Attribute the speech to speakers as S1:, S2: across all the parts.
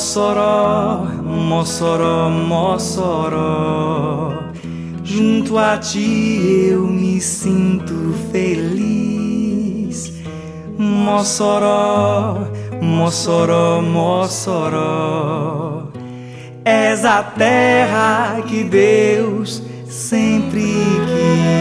S1: Mossoró, Mossoró, Mossoró, junto a ti eu me sinto feliz. Mossoró, Mossoró, Mossoró, és a terra que Deus sempre quis.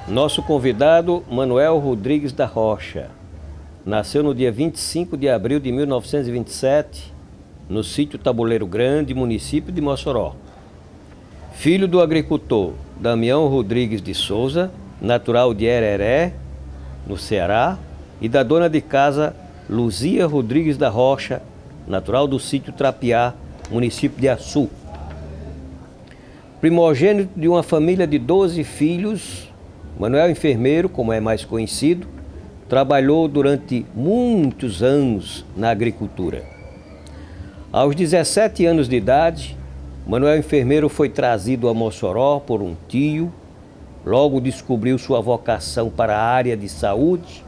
S2: Nosso convidado, Manuel Rodrigues da Rocha, nasceu no dia 25 de abril de 1927, no sítio Tabuleiro Grande, município de Mossoró. Filho do agricultor Damião Rodrigues de Souza, natural de Hereré, no Ceará, e da dona de casa Luzia Rodrigues da Rocha, natural do sítio Trapiá, município de Açu. Primogênito de uma família de 12 filhos, Manuel enfermeiro, como é mais conhecido, trabalhou durante muitos anos na agricultura. Aos 17 anos de idade, Manuel enfermeiro foi trazido a Mossoró por um tio, logo descobriu sua vocação para a área de saúde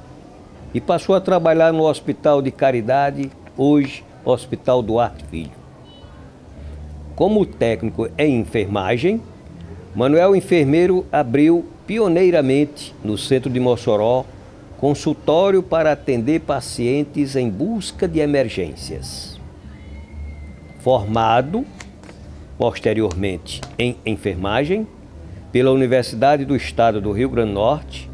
S2: e passou a trabalhar no Hospital de Caridade, hoje Hospital Duarte Filho. Como técnico em enfermagem, Manuel enfermeiro abriu pioneiramente no centro de Mossoró consultório para atender pacientes em busca de emergências. Formado posteriormente em enfermagem pela Universidade do Estado do Rio Grande do Norte,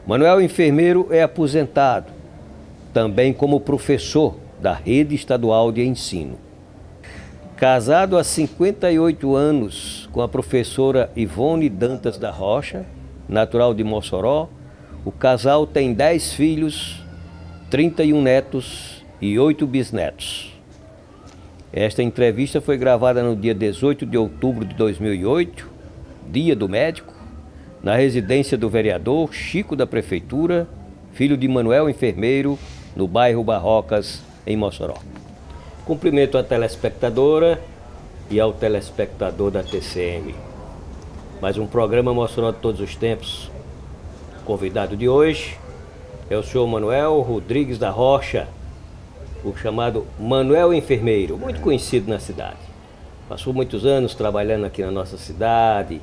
S2: Manuel enfermeiro é aposentado, também como professor da rede estadual de ensino. Casado há 58 anos com a professora Ivone Dantas da Rocha, natural de Mossoró, o casal tem 10 filhos, 31 netos e 8 bisnetos. Esta entrevista foi gravada no dia 18 de outubro de 2008, Dia do Médico, na residência do vereador Chico da Prefeitura, filho de Manuel enfermeiro, no bairro Barrocas, em Mossoró. Cumprimento a telespectadora e ao telespectador da TCM. Mais um programa Mossoró de todos os tempos. O convidado de hoje é o senhor Manuel Rodrigues da Rocha, o chamado Manuel Enfermeiro, muito conhecido na cidade. Passou muitos anos trabalhando aqui na nossa cidade,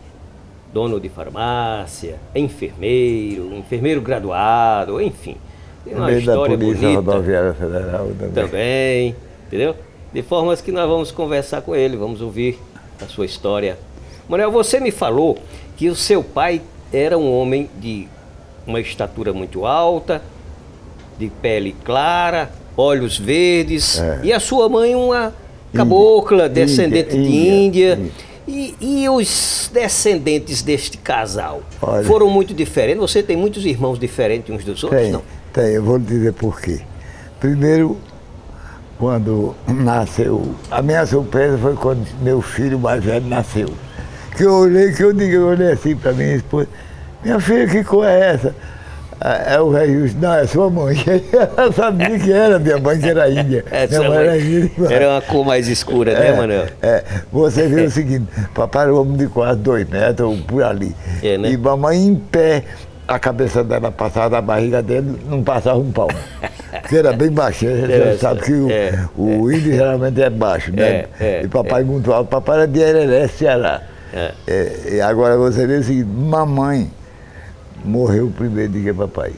S2: dono de farmácia, enfermeiro graduado, enfim. Tem uma história bonita. Da Polícia Rodoviária Federal também, entendeu? De formas que nós vamos conversar com ele, vamos ouvir a sua história. Manuel, você me falou que o seu pai era um homem de uma estatura muito alta, de pele clara, olhos verdes, e a sua mãe uma cabocla, descendente de Índia. E os descendentes deste casal foram muito diferentes? Você tem muitos irmãos diferentes uns dos outros, não?
S3: Tem, eu vou lhe dizer por quê. Primeiro, quando nasceu, a minha surpresa foi quando meu filho mais velho nasceu. Que eu olhei assim para minha esposa, minha filha, que cor é essa? É o Rei Justo. Não, é sua mãe. Eu sabia que era minha mãe, que era índia. Minha mãe era índia.
S2: Era uma cor mais escura, né, Manuel?
S3: Você viu o seguinte, papai era um homem de quase 2 metros, por ali. Né? E mamãe em pé, a cabeça dela passava da barriga dele, não passava um palmo. Porque era bem baixinho, você sabe que o índio geralmente é baixo, né? E papai muito alto. Papai era de Hereré, Ceará. E agora você vê o seguinte, mamãe morreu primeiro do que papai.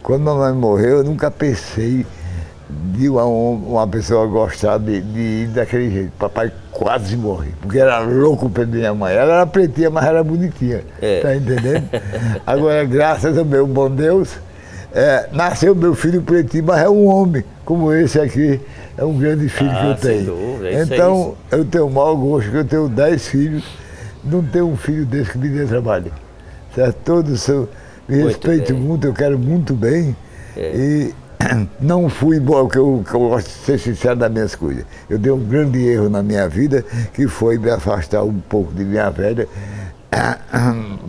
S3: Quando mamãe morreu, eu nunca pensei de uma pessoa gostar de ir daquele jeito. Papai quase morreu, porque era louco pela minha mãe. Ela era pretinha, mas era bonitinha, tá entendendo? Agora, graças ao meu bom Deus, nasceu meu filho pretinho, mas é um homem, como esse aqui, é um grande filho que eu tenho. Dúvida, então, eu tenho o maior gosto, que eu tenho 10 filhos, não tenho um filho desse que me dê trabalho. Certo? Todos são, me respeito muito, eu quero muito bem, e não fui igual, que eu gosto de ser sincero das minhas coisas. Eu dei um grande erro na minha vida, que foi me afastar um pouco de minha velha,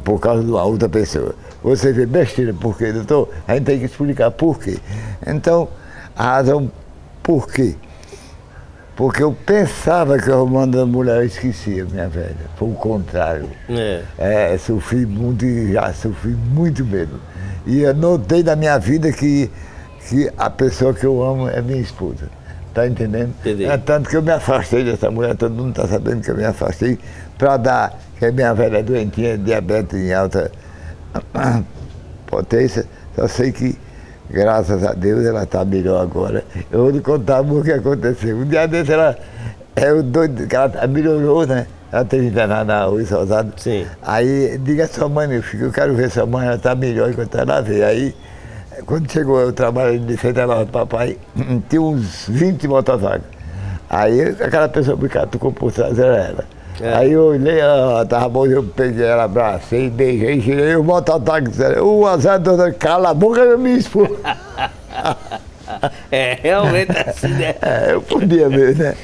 S3: por causa de uma outra pessoa. Você vê besteira, por quê, doutor? A gente tem que explicar por quê. Então, a razão Por quê? Porque eu pensava que eu arrumando a mulher, eu esquecia, minha velha. Foi o contrário. Sofri muito e já sofri muito mesmo. E eu notei na minha vida que a pessoa que eu amo é minha esposa. Tá entendendo?
S2: Entendi.
S3: É tanto que eu me afastei dessa mulher, todo mundo está sabendo que eu me afastei, para dar, que a minha velha é doentinha, diabetes em alta potência. Só sei que, graças a Deus, ela está melhor agora. Eu vou lhe contar o que aconteceu. Um dia desse ela melhorou, né? Ela teve internada na Luiz Rosado.
S2: Sim.
S3: Aí, diga a sua mãe, meu filho, eu quero ver sua mãe, ela está melhor enquanto ela vê. Aí, quando chegou eu trabalho de frente à loja do papai, tinha uns 20 motosserras. Aí, aquela pessoa brincando com por trás era ela. Aí eu olhei, ela tava bom, eu peguei ela, abracei, beijei, girei, o mototáxi disseram, o azar, dona, cala a boca da minha esposa.
S2: Realmente assim, né?
S3: Eu podia mesmo, né?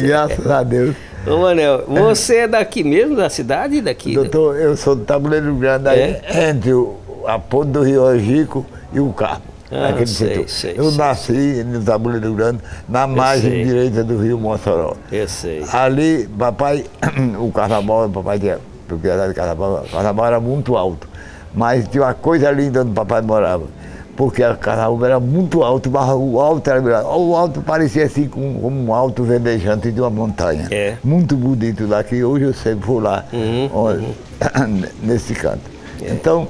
S3: Graças a Deus.
S2: Ô Manel, você é daqui mesmo, da cidade? Daqui?
S3: Doutor, eu sou do Tabuleiro Grande, entre a ponte do Rio Angico e o Carmo. Eu nasci no Tabuleiro Grande, na margem direita do Rio Mossoró.
S2: Eu sei.
S3: Ali, papai, o carnaval, papai tinha propriedade de carnaval, o carnaval era muito alto. Mas tinha uma coisa linda onde o papai morava. Porque o carnaval era muito alto, mas o alto parecia assim como um alto verdejante de uma montanha. Muito bonito lá, que hoje eu sempre vou lá, nesse canto. Então,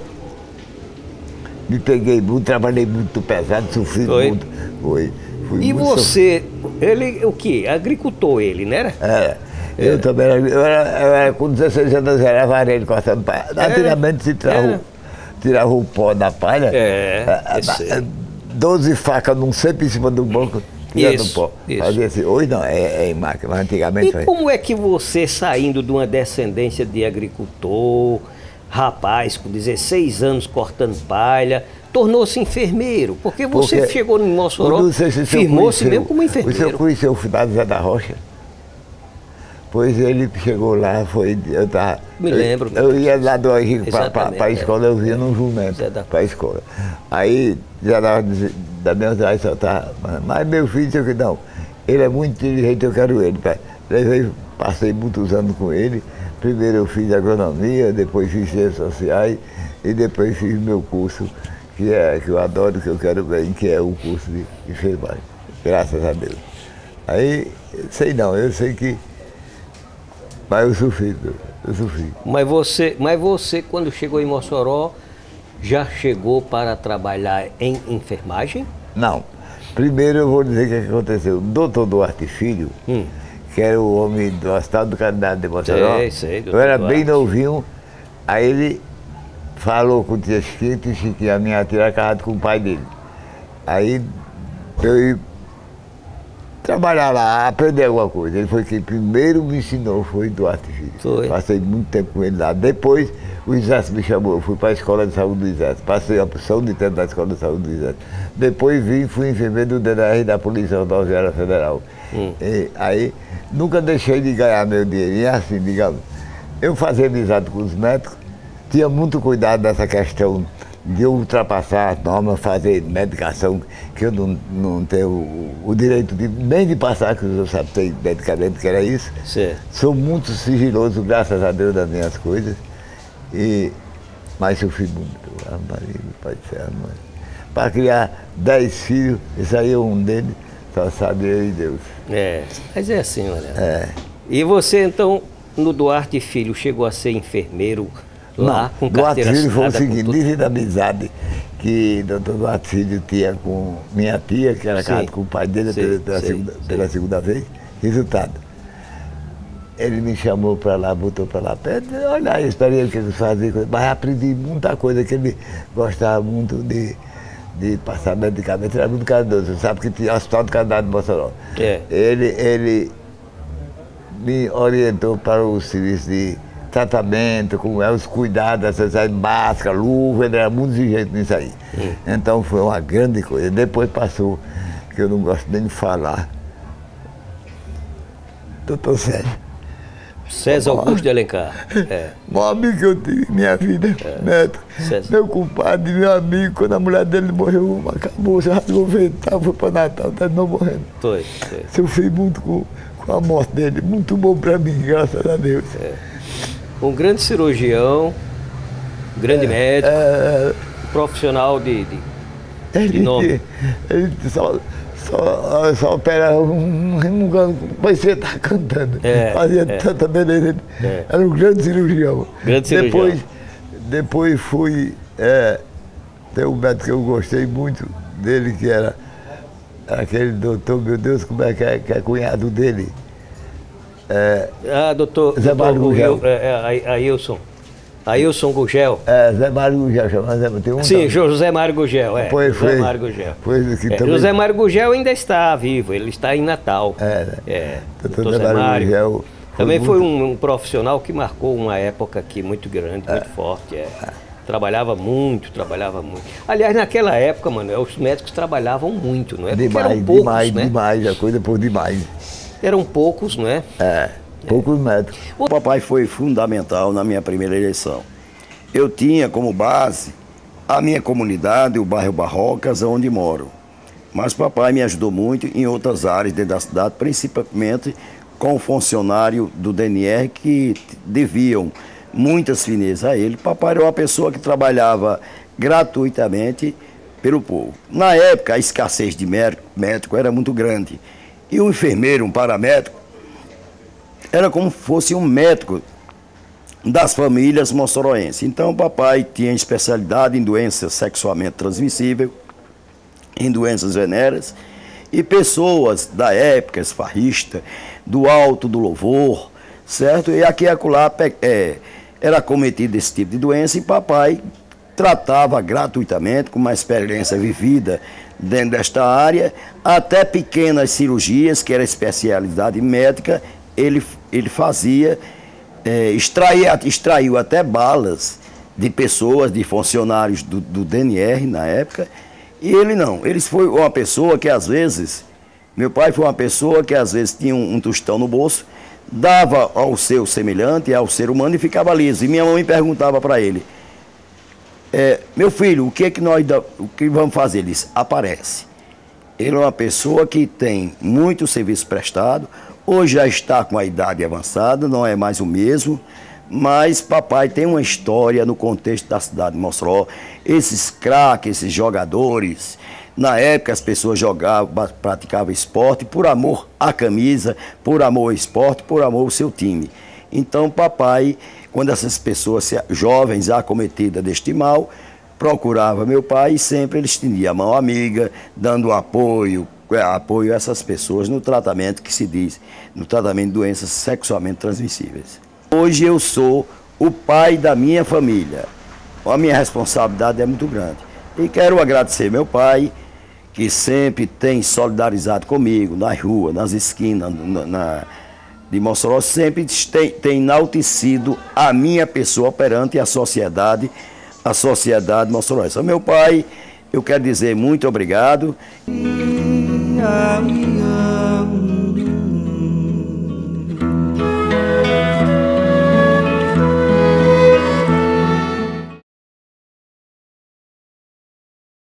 S3: me peguei muito, trabalhei muito pesado, sofri muito. Fui
S2: e
S3: muito
S2: você, ele o quê? Agricultor ele, né?
S3: Eu também era com 16 anos, eu era varejo cortando palha. Antigamente se tirava o pó da palha, 12 facas num cepo em cima do banco, tirando o pó. Fazia assim, hoje não, é em máquina, mas antigamente...
S2: E como é que você, saindo de uma descendência de agricultor, rapaz com 16 anos cortando palha, tornou-se enfermeiro? Porque você chegou em Mossoró, firmou-se mesmo como enfermeiro.
S3: O senhor conheceu o finado Zé da Rocha? Pois ele chegou lá, eu tava...
S2: Me lembro.
S3: Eu ia lá do Henrique para a escola, eu via num jumento para a escola. Aí já da minha cidade só tá, mas meu filho disse que não, ele é muito inteligente, eu quero ele. Passei muitos anos com ele. Primeiro eu fiz agronomia, depois fiz ciências sociais e depois fiz meu curso, que eu adoro, que eu quero bem, que é o curso de enfermagem. Graças a Deus. Aí, eu sei que... Mas eu sofri.
S2: Mas você, quando chegou em Mossoró, já chegou para trabalhar em enfermagem?
S3: Não. Primeiro eu vou dizer o que aconteceu. O doutor Duarte Filho, que era o homem do Hospital do Candidato de Mossoró, eu era bem novinho, aí ele falou com o tia Chiquito, e Chiquinho, a minha tia era casada com o pai dele. Aí eu ia trabalhar lá, aprender alguma coisa. Ele foi quem primeiro me ensinou, foi Duarte Filho. Passei muito tempo com ele lá. Depois o Exército me chamou, eu fui para a Escola de Saúde do Exército. Passei a opção de tempo da Escola de Saúde do Exército. Depois fui enfermeiro do DDR da Polícia Rodoviária Federal. E aí nunca deixei de ganhar meu dinheirinho, assim, digamos. Eu fazia amizade com os médicos, tinha muito cuidado dessa questão de eu ultrapassar as normas, fazer medicação que eu não tenho o direito nem de passar, que eu sabia ter medicamento, que era isso. Sou muito sigiloso, graças a Deus, das minhas coisas, mas sofri muito. Pai do céu, para criar 10 filhos, esse aí é um deles, só sabe eu e Deus.
S2: Mas é assim, olha. E você, então, no Duarte Filho, chegou a ser enfermeiro lá, com carteira assinada?
S3: Duarte Filho foi o seguinte, devido à amizade que o doutor Duarte Filho tinha com minha tia, que era casada com o pai dele pela segunda vez. Resultado, ele me chamou para lá, botou para lá perto, olha aí a experiência que ele fazia, mas aprendi muita coisa, que ele gostava muito de passar medicamento, era muito caridoso. Você sabe que tinha o Hospital do Candidato de Mossoró. Ele me orientou para o serviço de tratamento, como é, os cuidados, máscara, luva, ele era muito exigente nisso aí. Então foi uma grande coisa. Depois passou, que eu não gosto nem de falar, doutor Sérgio.
S2: César Augusto de Alencar.
S3: O maior amigo que eu tive em minha vida, Neto.
S2: César.
S3: Meu compadre, meu amigo, quando a mulher dele morreu, acabou, já rasgou o vental, foi para Natal, terminou morrendo.
S2: Foi.
S3: Sofri muito com a morte dele, muito bom para mim, graças a Deus.
S2: Um grande cirurgião, um grande médico, um profissional de nome.
S3: Ele só operava parecia estar cantando. Fazia tanta beleza. Era um grande cirurgião. Depois fui. Tem um médico que eu gostei muito dele, que era aquele doutor, meu Deus, como é que é cunhado dele?
S2: Doutor
S3: Zé Mário Gugel.
S2: Ailson Gugel.
S3: Zé Mário Gugel, chamava tem um.
S2: Sim, José Mário Gugel,
S3: José
S2: Mário Gugel.
S3: Também...
S2: José Mário Gugel ainda está vivo, ele está em Natal.
S3: Doutor Zé Mário Gugel.
S2: Também foi um profissional que marcou uma época aqui muito grande, muito forte. Trabalhava muito. Aliás, naquela época, Manuel, os médicos trabalhavam muito, não é?
S3: Demais, a coisa por demais.
S2: Eram poucos, não é?
S3: Poucos médicos.
S4: O papai foi fundamental na minha primeira eleição. Eu tinha como base a minha comunidade, o bairro Barrocas, onde moro. Mas papai me ajudou muito em outras áreas dentro da cidade, principalmente com o funcionário do DNR que deviam muitas finezas a ele. Papai era uma pessoa que trabalhava gratuitamente pelo povo. Na época, a escassez de médico era muito grande. E um enfermeiro, um paramédico, era como se fosse um médico das famílias moçoroenses. Então, o papai tinha especialidade em doenças sexualmente transmissíveis, em doenças venéreas, e pessoas da época, esfarrista, do alto do louvor, certo? E aqui e acolá era cometido esse tipo de doença e papai tratava gratuitamente, com uma experiência vivida dentro desta área, até pequenas cirurgias, que era especialidade médica, ele fazia, extraiu até balas de pessoas, de funcionários do DNR na época, e ele não. Ele foi uma pessoa que às vezes, meu pai foi uma pessoa que às vezes tinha um tostão no bolso, dava ao seu semelhante, ao ser humano e ficava liso. E minha mãe perguntava para ele, meu filho, o que vamos fazer? Ele disse, aparece. Ele é uma pessoa que tem muito serviço prestado, hoje já está com a idade avançada, não é mais o mesmo, mas papai tem uma história no contexto da cidade de Mossoró. Esses craques, esses jogadores, na época as pessoas praticavam esporte por amor à camisa, por amor ao esporte, por amor ao seu time. Então papai, quando essas pessoas jovens acometidas deste mal, procurava meu pai e sempre ele estendia a mão amiga, dando apoio a essas pessoas no tratamento que se diz, no tratamento de doenças sexualmente transmissíveis. Hoje eu sou o pai da minha família. A minha responsabilidade é muito grande. E quero agradecer meu pai, que sempre tem solidarizado comigo, nas ruas, nas esquinas de Mossoró, sempre tem enaltecido a minha pessoa perante a sociedade moçoroense. Meu pai, eu quero dizer muito obrigado.